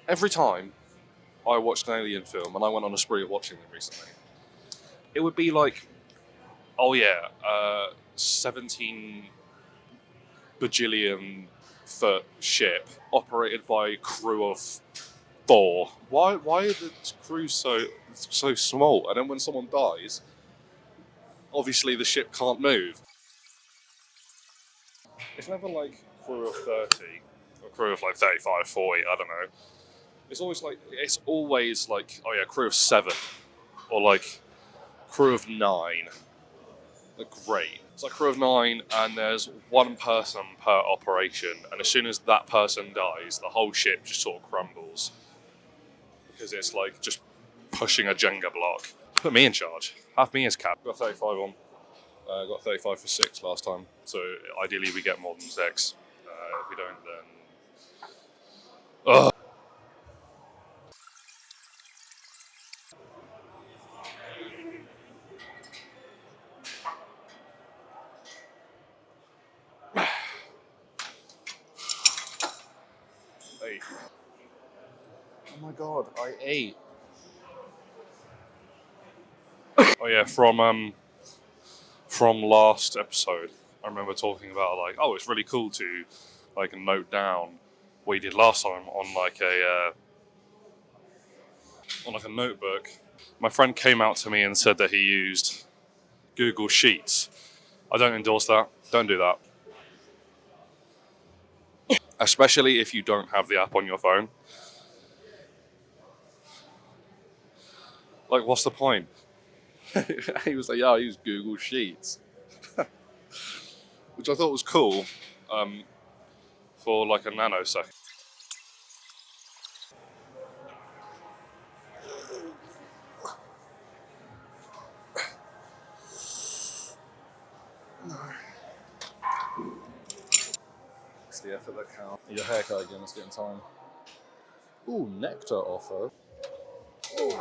every time I watched an alien film, and I went on a spree of watching them recently, it would be like, oh yeah, 17 bajillion foot ship operated by a crew of 4. Why are the crews so small? And then when someone dies, obviously the ship can't move. It's never like crew of 30 or crew of like 35, 40, I don't know. It's always like, oh yeah, crew of 7 or like crew of 9. They're great. It's like crew of 9 and there's one person per operation, and as soon as that person dies, the whole ship just sort of crumbles. Because it's like just pushing a Jenga block. Put me in charge. Have me as cap. Got 35 on. Got 35 for 6 last time. So ideally we get more than 6. If we don't, then... Ugh. Hey. Oh my god, I ate. Oh yeah, from last episode, I remember talking about like, oh, it's really cool to like note down what you did last time on like a notebook. My friend came out to me and said that he used Google Sheets. I don't endorse that. Don't do that. Especially if you don't have the app on your phone. Like, what's the point? He was like, yeah, I use Google Sheets. Which I thought was cool for like a nanosecond. It's the effort that counts. Your haircut again, it's getting time. Ooh, nectar offer. Ooh.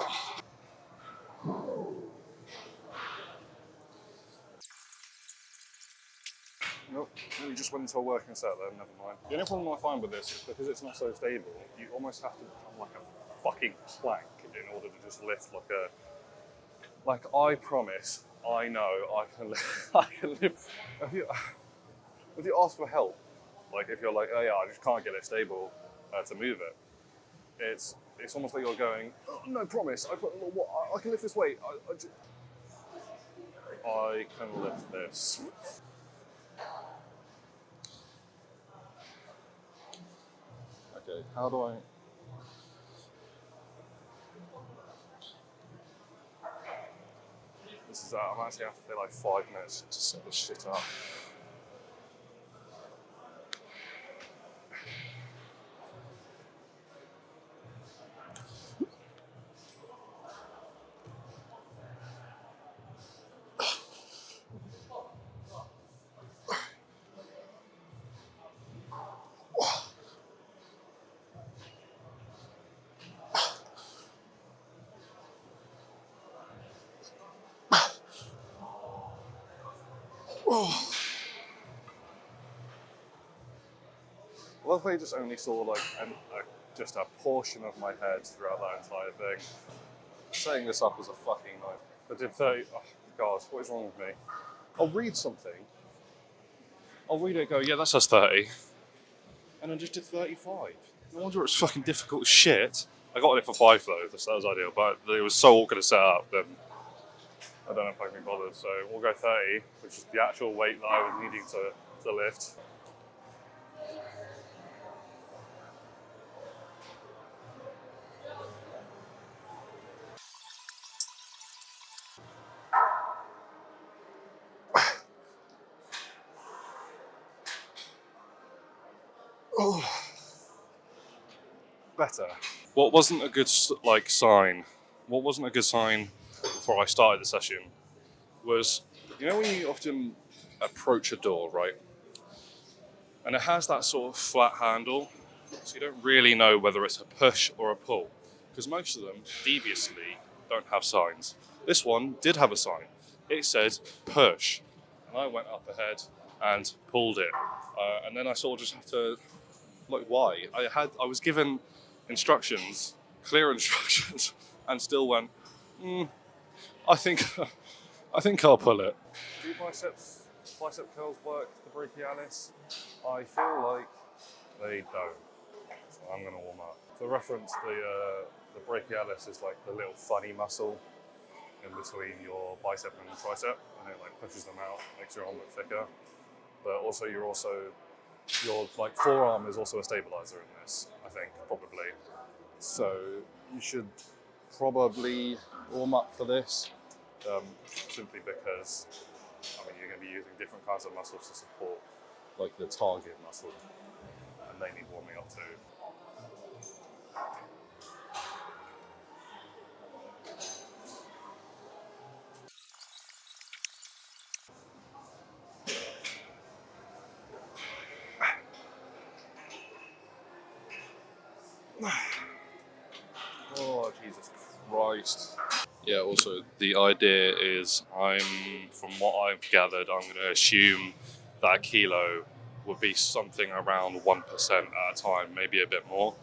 Nope, we just went into a working set there, never mind. The only problem I find with this is because it's not so stable, you almost have to become like a fucking plank in order to just lift like a... Like, I promise, I know I can lift... I can lift... If you ask for help, like if you're like, oh yeah, I just can't get it stable to move it, it's almost like you're going, oh, no, promise, I can lift this weight, I can lift this. Okay, how do I... This is I'm actually have to take like 5 minutes to set this shit up. I love how you just only saw like just a portion of my head throughout that entire thing. Setting this up was a fucking nightmare. I did 30. Oh god, what is wrong with me? I'll read something. I'll read it and go, yeah, that says 30. And then just did 35. No wonder it's fucking difficult as shit. I got it for 5 though, so that was ideal. But it was so awkward to set up that I don't know if I can be bothered. So we'll go 30, which is the actual weight that I was needing to lift. Oh, better. What wasn't a good sign? What wasn't a good sign before I started the session was, you know, when you often approach a door, right? And it has that sort of flat handle, so you don't really know whether it's a push or a pull, because most of them, deviously, don't have signs. This one did have a sign. It said push, and I went up ahead and pulled it, and then I sort of just have to, like, why? I was given instructions, clear instructions, and still went, I think I'll pull it. Do bicep curls work, the brachialis? I feel like they don't. So I'm going to warm up. For reference, the brachialis is like the little funny muscle in between your bicep and tricep, and it like pushes them out, makes your arm look thicker. But also your like forearm is also a stabilizer in this, I think, probably. So you should probably warm up for this, simply because you're going to be using different kinds of muscles to support like the target muscle, and they need warming up too. Oh, Jesus Christ. Yeah, also, the idea is from what I've gathered, I'm going to assume that a kilo would be something around 1% at a time, maybe a bit more.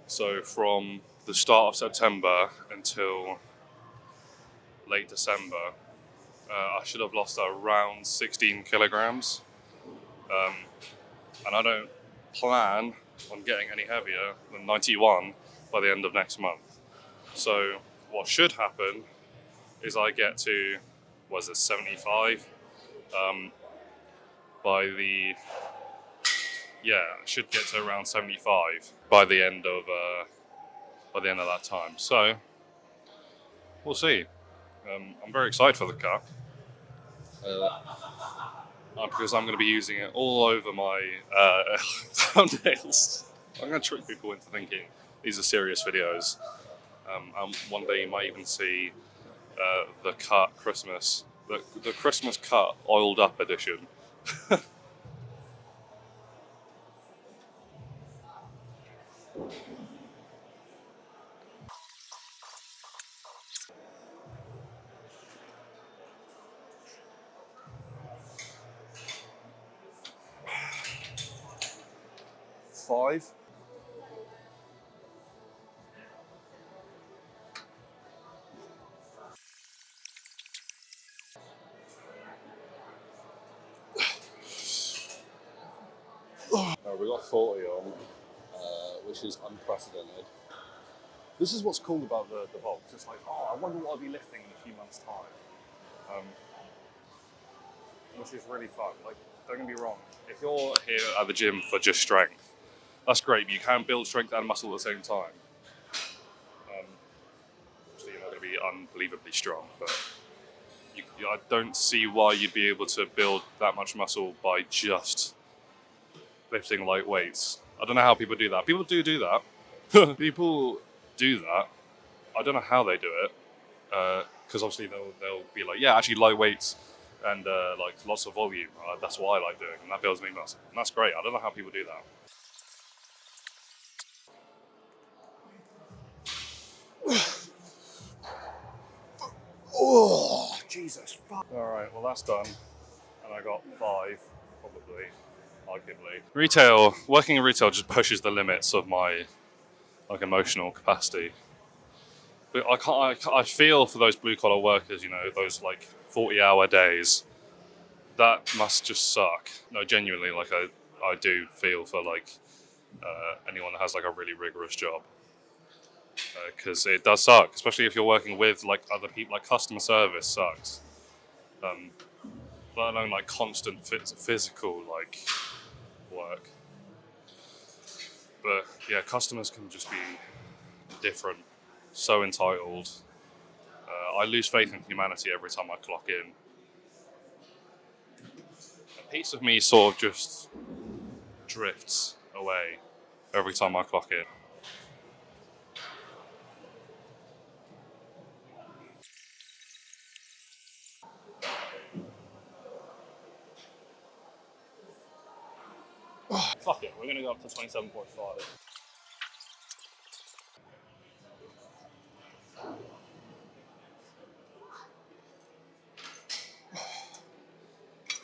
So from the start of September until late December, I should have lost around 16 kilograms. And I don't plan on getting any heavier than 91 by the end of next month. So what should happen is I get to, 75? I should get to around 75 by the end of that time. So we'll see. I'm very excited for the cut because I'm going to be using it all over my thumbnails. I'm going to trick people into thinking these are serious videos. And one day you might even see the cut Christmas, the Christmas cut oiled up edition. 5. We got 40 on, which is unprecedented. This is what's cool about the box. It's like, I wonder what I'll be lifting in a few months' time. Which is really fun. Like, don't get me wrong, if you're here at the gym for just strength, that's great, but you can build strength and muscle at the same time. So you're not going to be unbelievably strong, but I don't see why you'd be able to build that much muscle by just lifting light weights. I don't know how people do that. People do that. People do that. I don't know how they do it, because obviously they'll be like, yeah, actually light weights and like lots of volume. That's what I like doing, and that builds me muscle. And that's great. I don't know how people do that. Oh, Jesus. Alright, well that's done. And I got 5, probably, arguably. Working in retail just pushes the limits of my emotional capacity. But I feel for those blue collar workers, those 40-hour days. That must just suck. No, genuinely, I do feel for anyone that has a really rigorous job. Because it does suck, especially if you're working with other people. Customer service sucks, let alone constant physical work. But yeah, customers can just be different, so entitled. I lose faith in humanity every time I clock in. A piece of me sort of just drifts away every time I clock in. Fuck it, we're going to go up to 27.5.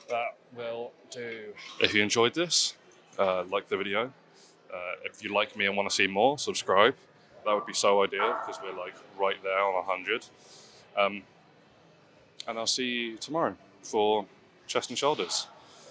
That will do. If you enjoyed this, like the video. if you like me and want to see more, subscribe. That would be so ideal because we're like right there on 100. And I'll see you tomorrow for Chest and Shoulders.